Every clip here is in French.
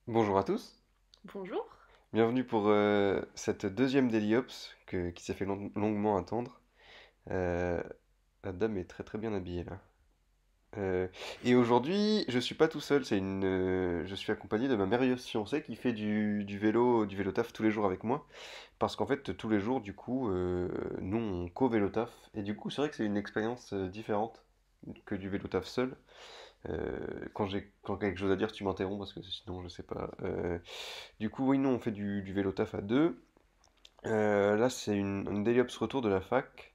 Bonjour à tous, Bonjour. bienvenue pour cette deuxième Daily Ops qui s'est fait longuement attendre. Euh, la dame est très très bien habillée là. Euh, et aujourd'hui, je suis pas tout seul, je suis accompagné de ma merveilleuse fiancée qui fait du vélo taf tous les jours avec moi. Parce qu'en fait, tous les jours, du coup, nous on co-vélo taf. Et du coup, c'est vrai que c'est une expérience différente que du vélo taf seul. Quand quelque chose à dire, tu m'interromps parce que sinon je sais pas. Du coup, oui, nous on fait du vélo taf à deux. Là, c'est une daily ops retour de la fac.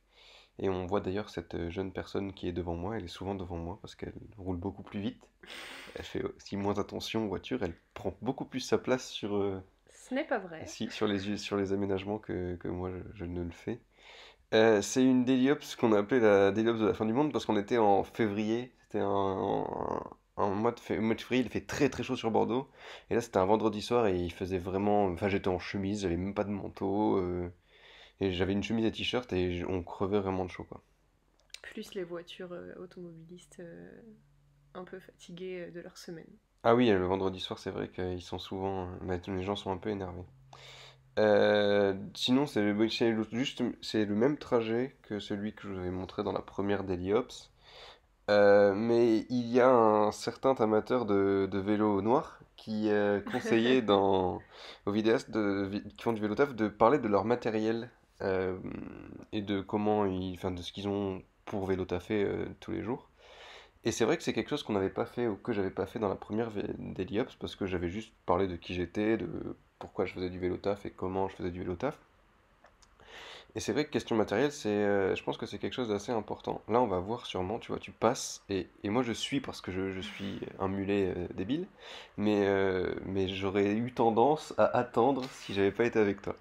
Et on voit d'ailleurs cette jeune personne qui est devant moi. Elle est souvent devant moi parce qu'elle roule beaucoup plus vite. Elle fait aussi moins attention aux voitures. Elle prend beaucoup plus sa place Ce n'est pas vrai. sur les aménagements que moi je ne le fais. C'est une daily ops qu'on a appelée la daily ops de la fin du monde parce qu'on était en février. C'était un mois de février. Il fait très très chaud sur Bordeaux. Et là, c'était un vendredi soir et il faisait vraiment. Enfin, j'étais en chemise, j'avais même pas de manteau. Et j'avais une chemise et t-shirt et on crevait vraiment de chaud, quoi. Plus les voitures automobilistes un peu fatiguées de leur semaine. Ah oui, le vendredi soir, c'est vrai qu'ils sont souvent. Les gens sont un peu énervés. Sinon, c'est le même trajet que celui que je vous avais montré dans la première Daily Ops. Mais il y a un certain amateur de vélo noir qui conseillait aux vidéastes qui font du vélo taf de parler de leur matériel euh, et de enfin, de ce qu'ils ont pour vélo taffer tous les jours. Et c'est vrai que c'est quelque chose qu'on n'avait pas fait ou que j'avais pas fait dans la première Daily Ops parce que j'avais juste parlé de qui j'étais, de pourquoi je faisais du vélo taf et comment je faisais du vélo taf. Et c'est vrai que question matérielle, je pense que c'est quelque chose d'assez important. Là, on va voir sûrement, tu vois, tu passes, et moi je suis parce que je suis un mulet débile, mais j'aurais eu tendance à attendre si j'avais pas été avec toi.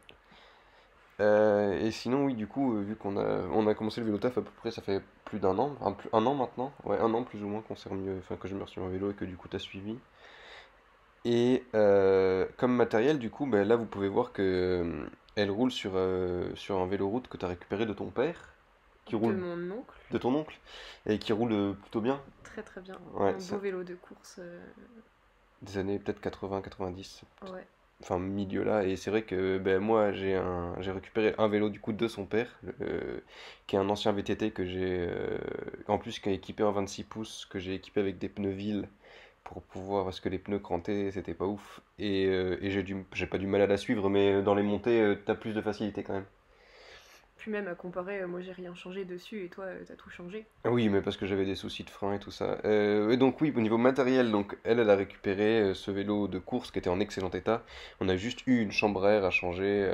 Et sinon, oui, du coup, vu on a commencé le vélo taf à peu près, ça fait plus d'un an, un an maintenant, ouais, un an plus ou moins qu'on s'est remis, enfin que je me suis remis en vélo et que du coup t'as suivi. Et comme matériel, du coup, ben, là vous pouvez voir que elle roule sur un véloroute que tu as récupéré de ton père, qui De roule mon oncle. de ton oncle, et qui roule plutôt bien. Très très bien. Ouais, Un beau ça, vélo de course. des années peut-être 80-90, Ouais. enfin milieu là. Et c'est vrai que ben, moi j'ai récupéré un vélo du coup de son père, qui est un ancien VTT que en plus qui est équipé en 26 pouces, que j'ai équipé avec des pneus Ville pour pouvoir, parce que les pneus crantés, c'était pas ouf. Et j'ai pas du mal à la suivre, mais dans les montées, t'as plus de facilité quand même. Puis même à comparer, moi j'ai rien changé dessus et toi t'as tout changé. Ah oui, mais parce que j'avais des soucis de frein et tout ça. Et donc oui, au niveau matériel, donc elle a récupéré ce vélo de course qui était en excellent état. On a juste eu une chambre à air à changer.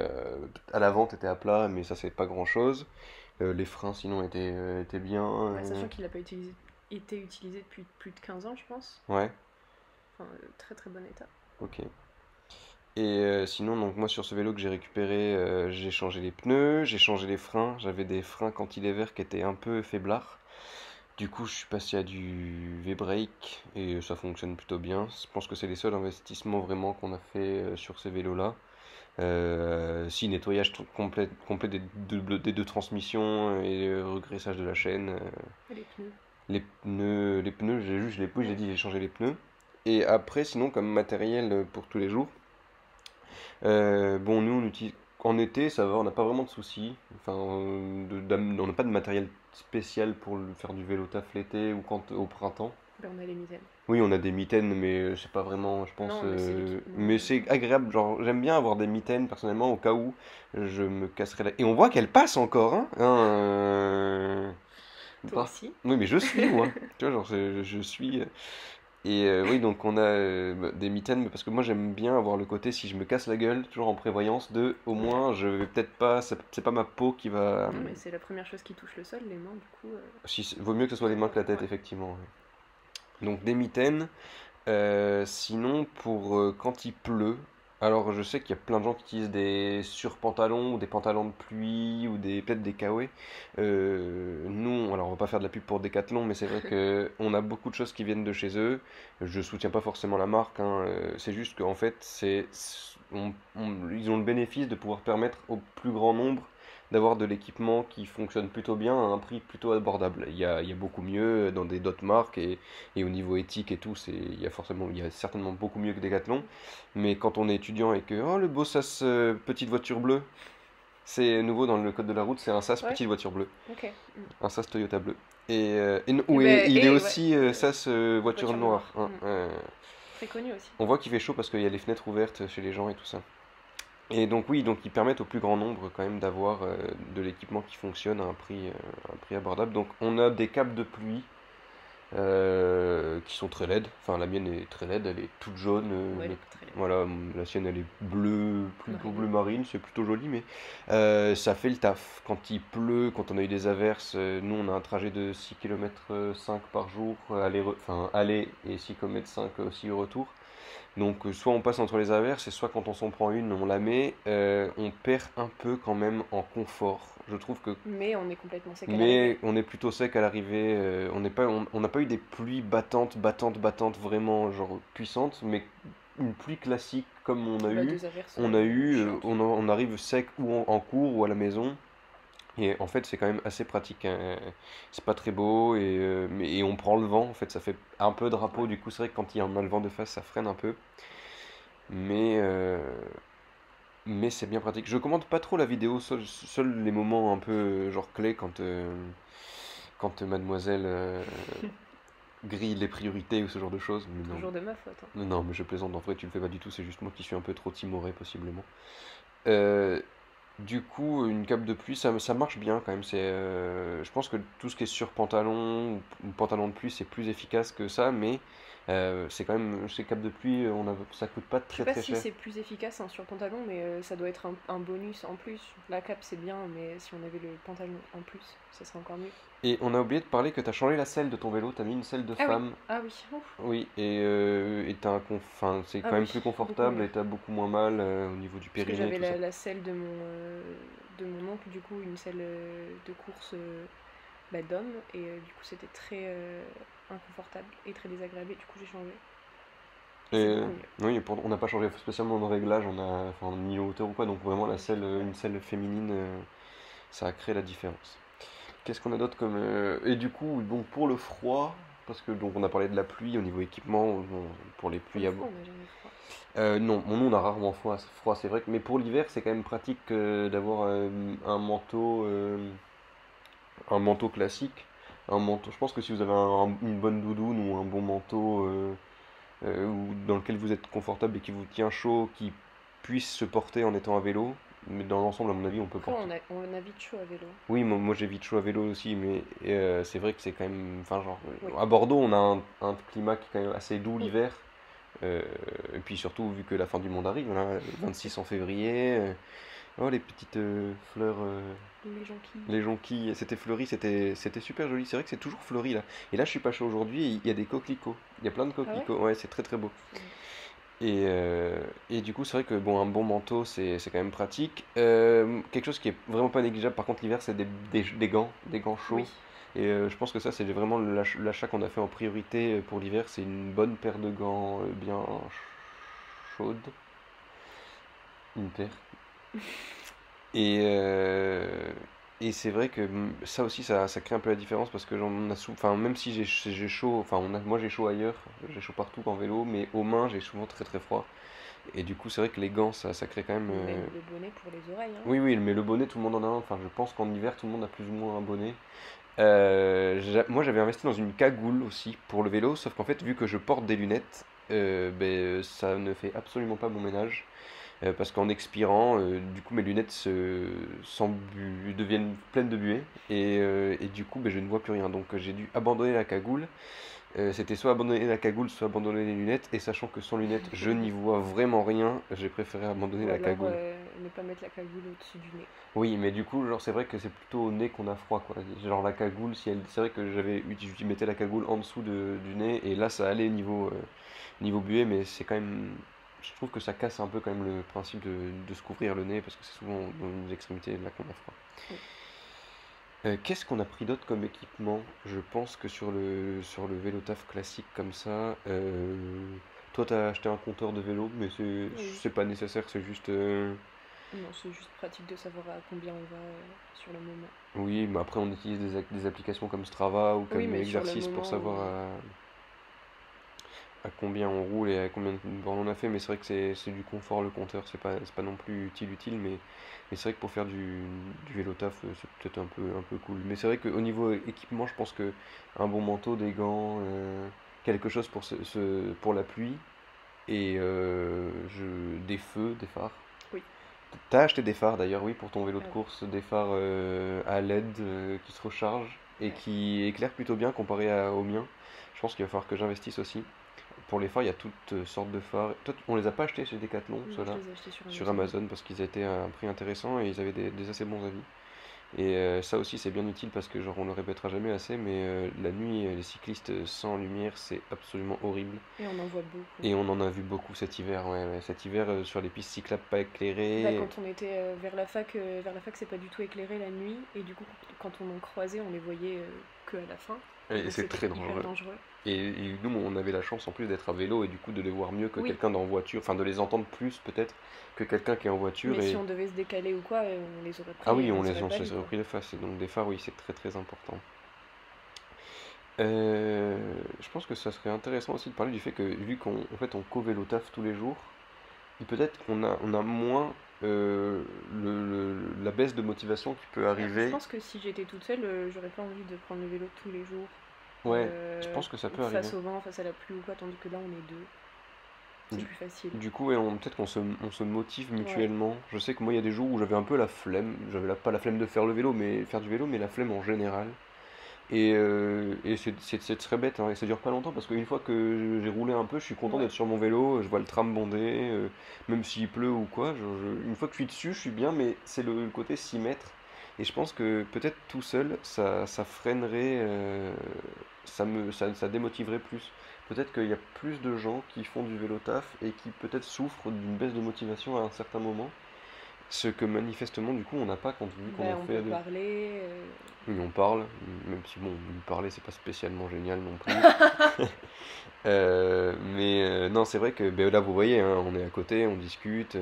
À l'avant, était à plat, mais ça c'est pas grand-chose. Les freins sinon étaient bien. Ouais, sachant qu'il n'a pas été utilisé depuis plus de 15 ans, je pense. Ouais, Enfin, très très bon état. ok. Et sinon, donc moi sur ce vélo que j'ai récupéré, j'ai changé les pneus, j'ai changé les freins. J'avais des freins cantilever qui étaient un peu faiblards. Du coup, je suis passé à du V-brake et ça fonctionne plutôt bien. Je pense que c'est les seuls investissements vraiment qu'on a fait sur ces vélos-là. Si nettoyage complet des deux transmissions et regraissage de la chaîne. Et les pneus. Les pneus, j'ai dit, j'ai changé les pneus. Et après, sinon, comme matériel pour tous les jours, bon, nous, on utilise. En été, ça va, on n'a pas vraiment de soucis. Enfin, on n'a pas de matériel spécial pour faire du vélo taf l'été ou au printemps. Ben on a les mitaines. Oui, on a des mitaines, mais c'est pas vraiment, je pense. Non, mais c'est l'équipement. Mais c'est agréable. Genre, j'aime bien avoir des mitaines personnellement au cas où je me casserais la. Et on voit qu'elle passe encore, hein. Toi Par- aussi. Oui, mais je suis moi. Tu vois, genre, je suis. Et oui, donc on a des mitaines, mais parce que moi j'aime bien avoir le côté, si je me casse la gueule, toujours en prévoyance de, au moins, je vais peut-être pas, c'est pas ma peau qui va. Non, mais c'est la première chose qui touche le sol, les mains, du coup. Vaut mieux que ce soit les mains que la tête, Ouais. effectivement. Ouais. Donc des mitaines. Sinon, pour quand il pleut, alors je sais qu'il y a plein de gens qui utilisent des surpantalons ou des pantalons de pluie ou peut-être des kawaii. Nous, alors on va pas faire de la pub pour Decathlon, mais c'est vrai que on a beaucoup de choses qui viennent de chez eux. Je soutiens pas forcément la marque, hein, c'est juste qu'en fait, ils ont le bénéfice de pouvoir permettre au plus grand nombre d'avoir de l'équipement qui fonctionne plutôt bien à un prix plutôt abordable. Il y a beaucoup mieux dans d'autres marques et au niveau éthique et tout, il y a certainement beaucoup mieux que Decathlon. Mais quand on est étudiant et que, oh le beau sas petite voiture bleue, c'est nouveau dans le code de la route, c'est un sas Ouais, petite voiture bleue, ok. un sas Toyota bleu. Et, Oui, ben, il est et ouais, aussi sas voiture voiture noire, noire. hein. Très connu aussi. On voit qu'il fait chaud parce qu'il y a les fenêtres ouvertes chez les gens et tout ça. Et donc oui, donc ils permettent au plus grand nombre quand même d'avoir de l'équipement qui fonctionne à un prix abordable. Donc on a des capes de pluie qui sont très laides. Enfin la mienne est très laide, elle est toute jaune. Ouais, Mais très laid. voilà, la sienne elle est bleue, plutôt Marine. bleu marine, c'est plutôt joli, mais ça fait le taf. Quand il pleut, quand on a eu des averses, nous on a un trajet de 6 km 5 par jour, enfin aller et 6 km 5 aussi au retour. Donc soit on passe entre les averses et soit quand on s'en prend une, on la met, on perd un peu quand même en confort. Je trouve que Mais on est complètement sec à mais l'arrivée. on est plutôt sec à l'arrivée, on n'a pas eu des pluies battantes, battantes, battantes vraiment genre puissantes, mais une pluie classique comme Bah, deux averses chiantes. on arrive sec ou en cours ou à la maison. Et en fait, c'est quand même assez pratique, hein. C'est pas très beau et on prend le vent. En fait, ça fait un peu drapeau. Ouais. Du coup, c'est vrai que quand il y a le vent de face, ça freine un peu. Mais, euh, mais c'est bien pratique. Je commente pas trop la vidéo, seuls les moments un peu genre clés quand mademoiselle grille les priorités ou ce genre de choses. Mais non, Toujours de ma faute, hein. non, mais je plaisante. En vrai, tu le fais pas du tout. C'est juste moi qui suis un peu trop timoré, possiblement. Euh, Du coup, une cape de pluie, ça marche bien quand même. Je pense que tout ce qui est sur pantalon ou pantalon de pluie, c'est plus efficace que ça, mais c'est quand même ces capes de pluie, ça coûte pas Je sais très pas très si cher. c'est plus efficace un sur-pantalon, mais ça doit être un bonus en plus. La cape c'est bien, mais si on avait le pantalon en plus, ça serait encore mieux. Et on a oublié de parler que tu as changé la selle de ton vélo, tu as mis une selle de Ah oui, femme. ah oui, ouf. Oui, et enfin, c'est Ah quand même oui, plus beaucoup confortable mieux. et tu as beaucoup moins mal au niveau du Parce que périnée et j'avais tout ça. la selle de mon oncle, du coup, une selle de course bah, d'homme, et du coup c'était très inconfortable et très désagréable, et du coup j'ai changé. Et c'est Et beaucoup mieux. oui, on n'a pas changé spécialement de réglage, enfin, ni hauteur ou quoi, donc vraiment la Donc selle, voilà. une selle féminine, ça a créé la différence. Qu'est-ce qu'on a d'autre comme. Et du coup, donc pour le froid, parce que donc on a parlé de la pluie au niveau équipement, bon, pour les Pour pluies le à. froid, on n'a jamais froid. Non, nous on a rarement froid, c'est vrai, mais pour l'hiver, c'est quand même pratique d'avoir un manteau classique. Un manteau, je pense que si vous avez une bonne doudoune ou un bon manteau dans lequel vous êtes confortable et qui vous tient chaud, qui puisse se porter en étant à vélo, mais dans l'ensemble, à mon avis, on peut Après, porter. on a vite chaud à vélo. Oui, moi j'ai vite chaud à vélo aussi, mais c'est vrai que c'est quand même. Enfin, genre, Oui. à Bordeaux, on a un climat qui est quand même assez doux Mm. l'hiver. Et puis surtout, vu que la fin du monde arrive, là, le 26 en février. Oh, les petites fleurs, Les jonquilles. les jonquilles, c'était fleuri, c'était super joli. C'est vrai que c'est toujours fleuri là. Et là, je suis pas chaud aujourd'hui, il y a des coquelicots. Il y a plein de Ah ouais? coquelicots, ouais, c'est très très beau. Mm. Et du coup, c'est vrai que bon, un bon manteau, c'est quand même pratique. Quelque chose qui est vraiment pas négligeable, par contre, l'hiver, c'est des gants Oui. chauds. Et je pense que ça, c'est vraiment l'achat qu'on a fait en priorité pour l'hiver. C'est une bonne paire de gants bien chaude. Une paire. Et, euh, et c'est vrai que ça aussi, ça crée un peu la différence parce que enfin, même si j'ai chaud, enfin, moi j'ai chaud ailleurs, j'ai chaud partout en vélo, mais aux mains, j'ai souvent très très froid. Et du coup, c'est vrai que les gants, ça crée quand même. Même le bonnet pour les oreilles, hein. Oui, oui, mais le bonnet, tout le monde en a un. Enfin, je pense qu'en hiver, tout le monde a plus ou moins un bonnet. Moi, j'avais investi dans une cagoule aussi pour le vélo, sauf qu'en fait, vu que je porte des lunettes, ça ne fait absolument pas mon ménage. Parce qu'en expirant, du coup, mes lunettes deviennent pleines de buée. Et du coup, je ne vois plus rien. Donc, j'ai dû abandonner la cagoule. C'était soit abandonner la cagoule, soit abandonner les lunettes. Et sachant que sans lunettes, je n'y vois vraiment rien, j'ai préféré abandonner Ou la alors cagoule. ne pas mettre la cagoule au-dessus du nez. Oui, mais du coup, genre, c'est vrai que c'est plutôt au nez qu'on a froid, quoi. Genre, la cagoule, si elle, c'est vrai que je mettais la cagoule en dessous du nez, et là, ça allait niveau buée, mais c'est quand même, je trouve que ça casse un peu quand même le principe de se couvrir le nez, parce que c'est souvent dans les extrémités là qu'on a froid. Oui. Qu'est-ce qu'on a pris d'autre comme équipement? Je pense que sur le vélo taf classique comme ça, toi, t'as acheté un compteur de vélo, mais c'est Oui. c'est pas nécessaire, c'est juste. Non, c'est juste pratique de savoir à combien on va sur le moment. Oui, mais après on utilise des applications comme Strava ou Oui, comme mais sur le Exercice pour moment, savoir à combien on roule et à combien de bornes on a fait, mais c'est vrai que c'est du confort le compteur, c'est pas non plus utile, mais c'est vrai que pour faire du vélo taf, c'est peut-être un peu cool. Mais c'est vrai qu'au niveau équipement, je pense que un bon manteau, des gants, quelque chose pour, pour la pluie et des feux, des phares. oui. T'as acheté des phares d'ailleurs, oui, pour ton vélo de Ah oui. course, des phares à LED qui se rechargent et Ouais. qui éclairent plutôt bien comparé au mien. Je pense qu'il va falloir que j'investisse aussi. Pour les phares, il y a toutes sortes de phares. Toi, on les a pas achetés chez Decathlon, Non, je ceux-là, les ai achetés sur sur Amazon. Amazon, parce qu'ils étaient à un prix intéressant et ils avaient des assez bons avis. Et ça aussi, c'est bien utile parce que, genre, on le répétera jamais assez, mais la nuit, les cyclistes sans lumière, c'est absolument horrible. Et on en voit beaucoup. Et on en a vu beaucoup cet hiver, ouais. Cet hiver, sur les pistes cyclables pas Bah, éclairées. quand on était vers la fac, c'est pas du tout éclairé la nuit. Et du coup, quand on en croisait, on les voyait que à la fin. Et Et donc, c'est c'était très hyper dangereux. dangereux. Et nous, on avait la chance en plus d'être à vélo et du coup de les voir mieux que Oui, quelqu'un dans voiture, enfin de les entendre plus peut-être que quelqu'un qui est en voiture. mais si Et on devait se décaler ou quoi, on les aurait ah pris oui, et on les aurait on pas se vus, les a quoi. repris de face. Et donc des phares, oui, c'est très très important. Je pense que ça serait intéressant aussi de parler du fait que vu qu'on en fait on co-vélo taf tous les jours, et peut-être on a moins la baisse de motivation qui peut Je arriver. pense que si j'étais toute seule, j'aurais pas envie de prendre le vélo tous les jours. Ouais, je pense que ça peut arriver. Face au vent, face à la pluie ou quoi, tandis que là, on est deux. C'est Du, plus facile. du coup, peut-être on se motive Ouais. mutuellement. Je sais que moi, il y a des jours où j'avais un peu la flemme. Pas la flemme de faire le vélo, mais faire du vélo, mais la flemme en général. Et c'est très bête, hein, et ça dure pas longtemps parce qu'une fois que j'ai roulé un peu, je suis content Ouais. d'être sur mon vélo, je vois le tram bondé, même s'il pleut ou quoi. Une fois que je suis dessus, je suis bien, mais c'est le côté s'y mettre. Et je pense que peut-être tout seul, ça freinerait, ça démotiverait plus. Peut-être qu'il y a plus de gens qui font du vélo taf et qui peut-être souffrent d'une baisse de motivation à un certain moment. Ce que manifestement, du coup, on n'a pas vu qu'on Ben, en on fait peut parler. oui, on parle, même si bon, lui parler c'est pas spécialement génial non plus. Non, c'est vrai que ben, là vous voyez, hein, on est à côté, on discute.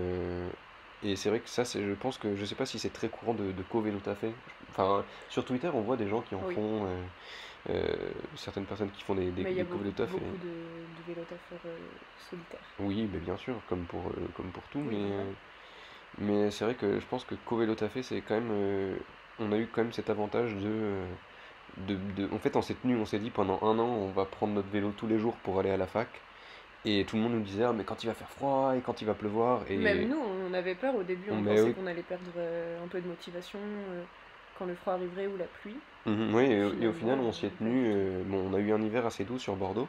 Et c'est vrai que ça, je pense que je sais pas si c'est très courant de co-vélo tafé. Enfin, sur Twitter, on voit des gens qui en Oui. font, certaines personnes qui font Mais il y a des co-vélo taf. beaucoup de vélotapheurs solitaires. Oui, mais bien sûr, comme pour tout, Oui, normal. mais c'est vrai que je pense que co-vélo tafé, c'est quand même, on a eu quand même cet avantage en fait, on s'est tenu, on s'est dit pendant un an, on va prendre notre vélo tous les jours pour aller à la fac. Et tout le monde nous disait, ah, mais quand il va faire froid et quand il va pleuvoir. Même Et nous, on avait peur au début, on mais pensait oui, qu'on allait perdre un peu de motivation quand le froid arriverait ou la pluie. oui, Et et au final, finalement, on s'y est pas du tenu. tout. Bon, on a eu un hiver assez doux sur Bordeaux.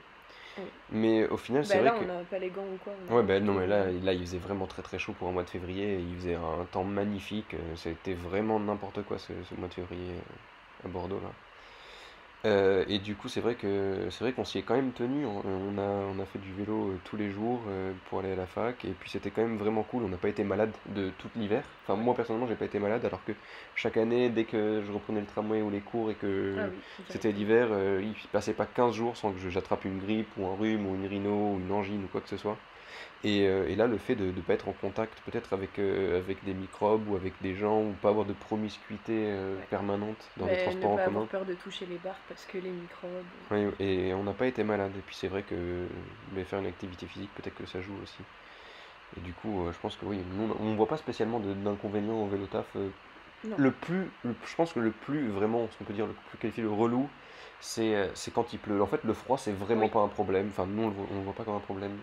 Oui. Mais au final, c'est Bah vrai là, que. on n'a pas les gants ou quoi, on n'a Ouais, rien ben du non, tout. mais là, il faisait vraiment très très chaud pour un mois de février. Et il faisait un temps magnifique. C'était vraiment n'importe quoi ce mois de février à Bordeaux, là. Et du coup, c'est vrai qu'on s'y est quand même tenu. On a fait du vélo tous les jours pour aller à la fac. Et puis c'était quand même vraiment cool. On n'a pas été malade de tout l'hiver. Enfin, Ouais. moi personnellement, j'ai pas été malade. Alors que chaque année, dès que je reprenais le tramway ou les cours et Ah que oui, c'était directement. l'hiver, il passait pas 15 jours sans que j'attrape une grippe ou un rhume ou une rhino ou une angine ou quoi que ce soit. Et là, le fait de ne pas être en contact peut-être avec des microbes ou avec des gens ou pas avoir de promiscuité Ouais. permanente dans les Bah, ne transports en pas avoir commun. peur de toucher les barres parce que les microbes. Oui, et on n'a pas été malade. Et puis c'est vrai que faire une activité physique, peut-être que ça joue aussi. Et du coup, je pense que oui, nous, on ne voit pas spécialement d'inconvénients au vélo taf. Non. Je pense que le plus vraiment, ce qu'on peut dire, le plus qualifié, le relou, c'est quand il pleut. En fait, le froid, c'est vraiment Oui. pas un problème. Enfin, nous, on le voit pas comme un problème.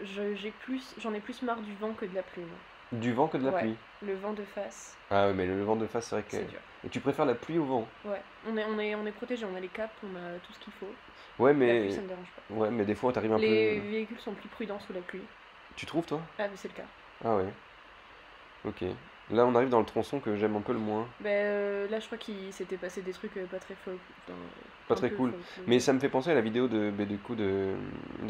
J'en ai plus marre du vent que de la pluie, moi. Du vent que de la Ouais. pluie. Le vent de face, Ah ouais, mais le vent de face, c'est vrai que. c'est dur. Et tu préfères la pluie au vent? Ouais. On est protégé, on a les capes, on a tout ce qu'il faut. Ouais, La pluie, ça me dérange pas. mais des fois, t'arrives un peu. Les véhicules sont plus prudents sous la pluie. Tu trouves, toi? Ah, mais c'est le cas. Ah ouais, ok. Là, on arrive dans le tronçon que j'aime un peu le moins. Bah, là, je crois qu'il s'était passé des trucs pas très folles. Pas Un très peu cool. folles. Mais ça me fait penser à la vidéo de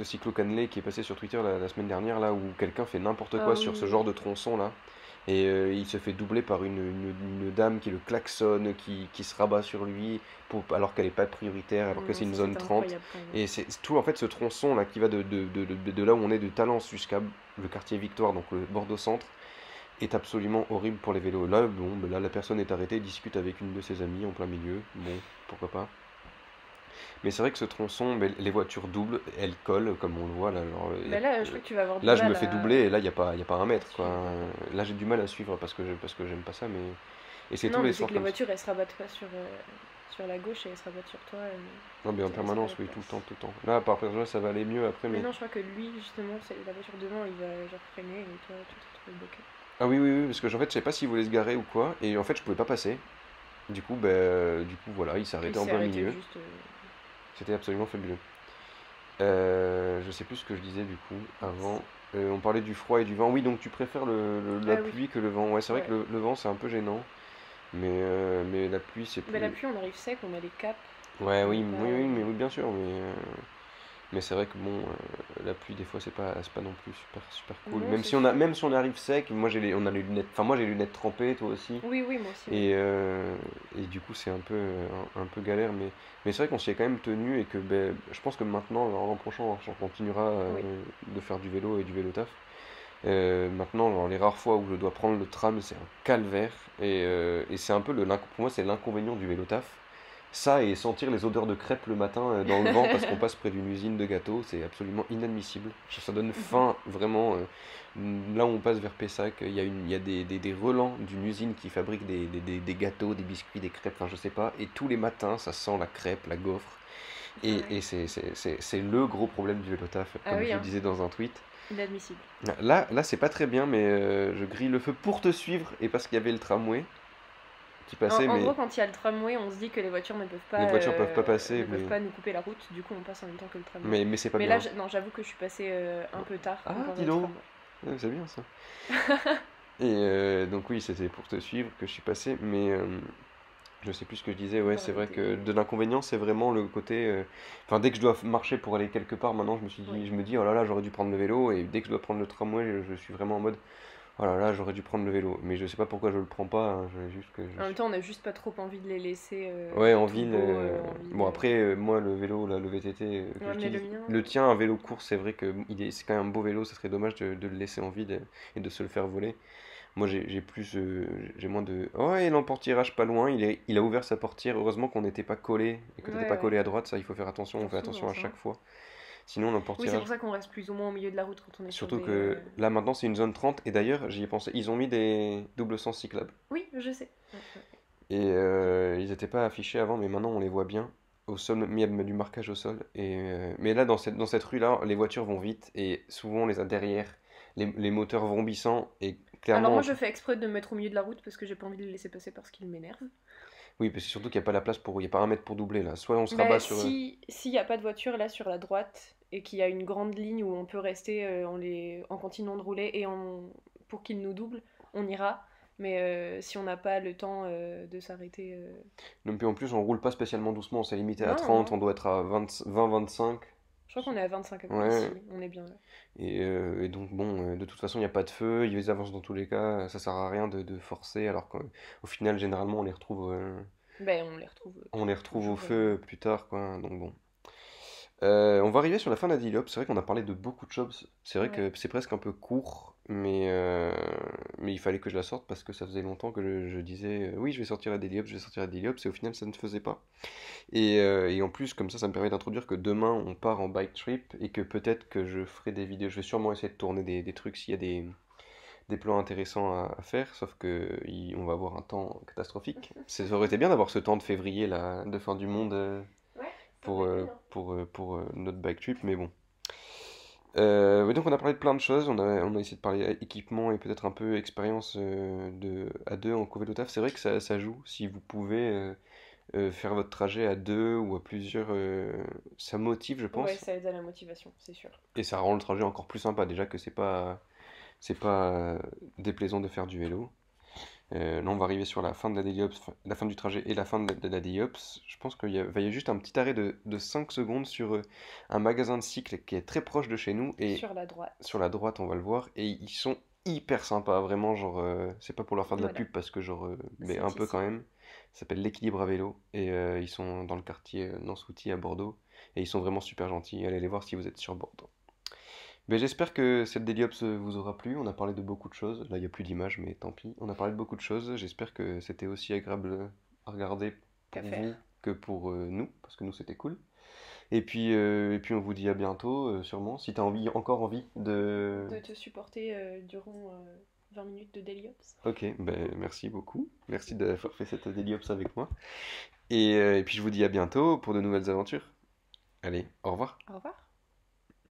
Cyclo Canley qui est passée sur Twitter la semaine dernière, là où quelqu'un fait n'importe Ah quoi oui, sur ce oui, genre oui. de tronçon là. Et il se fait doubler par une dame qui le klaxonne, qui se rabat sur lui, alors qu'elle n'est pas prioritaire, alors que Non, c'est une ça zone c'était 30. incroyable quand même. Et c'est tout en fait ce tronçon là qui va de là où on est de Talence jusqu'à le quartier Victoire, donc le Bordeaux Centre. est absolument horrible pour les vélos. Là, bon, ben là, la personne est arrêtée, discute avec une de ses amies en plein milieu. Bon, pourquoi pas. Mais c'est vrai que ce tronçon, ben, les voitures doublent, elles collent, comme on le voit là. Alors, Bah là, je crois que tu vas avoir du là, je me mal fais doubler et là, il y a pas un à mètre, quoi. suivre. Là, j'ai du mal à suivre parce que j'aime pas ça, mais. Et c'est tous Non, les mais c'est soirs que les comme ça. voitures, elles se rabattent pas sur la gauche et elles se rabattent sur toi. Non, mais en Ça laisse pas permanence, la oui, tout le temps, place. tout le temps. Là, par exemple, ça va aller mieux après, Mais mais. non, je crois que lui, justement, c'est la voiture devant, il va genre freiner et toi, tu te retrouves bloqué. Ah oui, oui, oui, parce que en fait, je sais pas s'il voulait se garer ou quoi, et en fait, je pouvais pas passer. Du coup, voilà, il s'est Il arrêté en s'est plein arrêté milieu. juste. C'était absolument fabuleux. Je sais plus ce que je disais du coup Mince. avant. On parlait du froid et du vent. Oui, donc tu préfères la Ah oui, pluie que le vent. Ouais, c'est vrai que ouais. le vent c'est un peu gênant, mais la pluie c'est Bah la plus. pluie, on arrive sec, on a les capes, Ouais, on oui, n'est pas. oui, oui, mais oui, bien sûr, mais c'est vrai que bon, la pluie des fois c'est pas non plus super super cool. Non, c'est sûr. Même si on arrive sec, moi on a les lunettes, enfin moi j'ai les lunettes trempées, toi aussi. Oui, oui, moi aussi, ouais. Et du coup, c'est un peu galère, mais c'est vrai qu'on s'y est quand même tenu et que ben, je pense que maintenant, l'an prochain, on continuera Oui. de faire du vélo et du vélo taf. Maintenant, genre, les rares fois où je dois prendre le tram, c'est un calvaire. Et c'est un peu pour moi, c'est l'inconvénient du vélo taf. Ça et sentir les odeurs de crêpes le matin dans le vent parce qu'on passe près d'une usine de gâteaux, c'est absolument inadmissible. Ça donne faim vraiment. Là où on passe vers Pessac, il y a des relents d'une usine qui fabrique des gâteaux, des biscuits, des crêpes, enfin je sais pas. Et tous les matins, ça sent la crêpe, la gaufre. Ouais. Et c'est le gros problème du vélo taf, Ah comme oui, je le hein. disais dans un tweet. Inadmissible. Là c'est pas très bien, mais je grille le feu pour te suivre et parce qu'il y avait le tramway qui passait, En mais gros, quand il y a le tramway, on se dit que les voitures les voitures peuvent pas passer, ne peuvent pas nous couper la route, du coup on passe en même temps que le tramway. mais c'est pas Mais là, bien. non, j'avoue que je suis passée un peu tard Ah, comparé dis au donc! tramway. Ouais, c'est bien ça. Et donc oui, c'était pour te suivre que je suis passé, mais je sais plus ce que je disais. On Ouais, c'est parlait vrai que des. de l'inconvénient, c'est vraiment le côté. Enfin, dès que je dois marcher pour aller quelque part, maintenant, Oui. je me dis, oh là là, j'aurais dû prendre le vélo. Et dès que je dois prendre le tramway, je suis vraiment en mode, oh là là, j'aurais dû prendre le vélo. Mais je sais pas pourquoi je le prends pas. Hein, juste que je En même suis. temps, on a juste pas trop envie de les laisser Ouais, en tout ville. beaux en ville. Bon, après, moi, le vélo, là, le VTT que Ouais, mais le j'utilise. mien. Le tien, un vélo court, c'est vrai que c'est quand même un beau vélo. Ça serait dommage de le laisser en vide et de se le faire voler. Moi, j'ai plus, j'ai moins de. Oh, et l'emportirage pas loin. Il a ouvert sa portière. Heureusement qu'on n'était pas collé et que t'étais Ouais, pas ouais. collé à droite. Ça, il faut faire attention. On Toujours fait souvent attention à ça, chaque hein. fois. Sinon, Oui, c'est pour l'emportirage. ça qu'on reste plus ou moins au milieu de la route quand on est sur Surtout des. que là, maintenant, c'est une zone 30. Et d'ailleurs, j'y ai pensé. Ils ont mis des doubles sens cyclables. Oui, je sais. Ouais, ouais. Et ils n'étaient pas affichés avant, mais maintenant, on les voit bien. Au sol, il y a du marquage au sol. Mais là, dans cette rue-là, les voitures vont vite. Et souvent, on les a derrière. Les moteurs vrombissants. Et Alors clairement, moi, je fais exprès de me mettre au milieu de la route parce que j'ai pas envie de les laisser passer parce qu'ils m'énervent. oui, parce que surtout qu'il n'y a pas la place il n'y a pas un mètre pour doubler là. Soit on se rabat Mais sur. si s'il y a pas de voiture là sur la droite et qu'il y a une grande ligne où on peut rester en continuant de rouler pour qu'ils nous doublent, on ira. Mais si on n'a pas le temps de s'arrêter. Non, puis en plus, on roule pas spécialement doucement, c'est limité à Non, 30, non. on doit être à 20-25. Je crois qu'on est à 25 Ouais, ici, on est bien là. et donc bon, de toute façon, il n'y a pas de feu, ils avancent dans tous les cas, ça sert à rien de forcer, alors qu'au final, généralement, Ben on les retrouve on les retrouve au toujours. feu plus tard, quoi. Donc bon. On va arriver sur la fin d'Adilop. C'est vrai qu'on a parlé de beaucoup de choses. C'est vrai Ouais. que c'est presque un peu court, mais il fallait que je la sorte parce que ça faisait longtemps que je disais oui, je vais sortir Adilop, je vais sortir Adilop, et au final, ça ne se faisait pas. Et en plus, comme ça me permet d'introduire que demain, on part en bike trip et que peut-être que je ferai des vidéos. Je vais sûrement essayer de tourner des trucs s'il y a des plans intéressants à faire, sauf que on va avoir un temps catastrophique. Ça aurait été bien d'avoir ce temps de février, là, de fin du monde. Ouais, ça aurait été bien. Pour notre bike trip, mais bon. Oui, donc on a parlé de plein de choses, on a essayé de parler équipement et peut-être un peu expérience à deux en vélo taf. C'est vrai que ça joue, si vous pouvez faire votre trajet à deux ou à plusieurs, ça motive je Ouais, pense, ça aide à la motivation, c'est sûr. et ça rend le trajet encore plus sympa, déjà que c'est pas déplaisant de faire du vélo. Là, on va arriver sur la fin de la Déliops, la fin du trajet et la fin de la Déliops. Je pense va y avoir juste un petit arrêt de 5 secondes sur un magasin de cycles qui est très proche de chez nous. Et Sur la droite. sur la droite, on va le voir. Et ils sont hyper sympas, vraiment. Genre, c'est pas pour leur faire de la Voilà, pub parce que, genre, mais un c'est peu quand ici. même. Ça s'appelle l'équilibre à vélo. Et ils sont dans le quartier Nansouty à Bordeaux. Et ils sont vraiment super gentils. Allez les voir si vous êtes sur Bordeaux. Ben, j'espère que cette Deliops vous aura plu. On a parlé de beaucoup de choses. Là, il n'y a plus d'images, mais tant pis. On a parlé de beaucoup de choses. J'espère que c'était aussi agréable à regarder Qu'à pour faire. vous que pour nous, parce que nous, c'était cool. Et puis on vous dit à bientôt, sûrement. Si tu as envie, encore envie de... De te supporter durant 20 minutes de Deliops. Ok, ben merci beaucoup. Merci d'avoir fait cette Deliops avec moi. Et puis je vous dis à bientôt pour de nouvelles aventures. Allez, au revoir. Au revoir.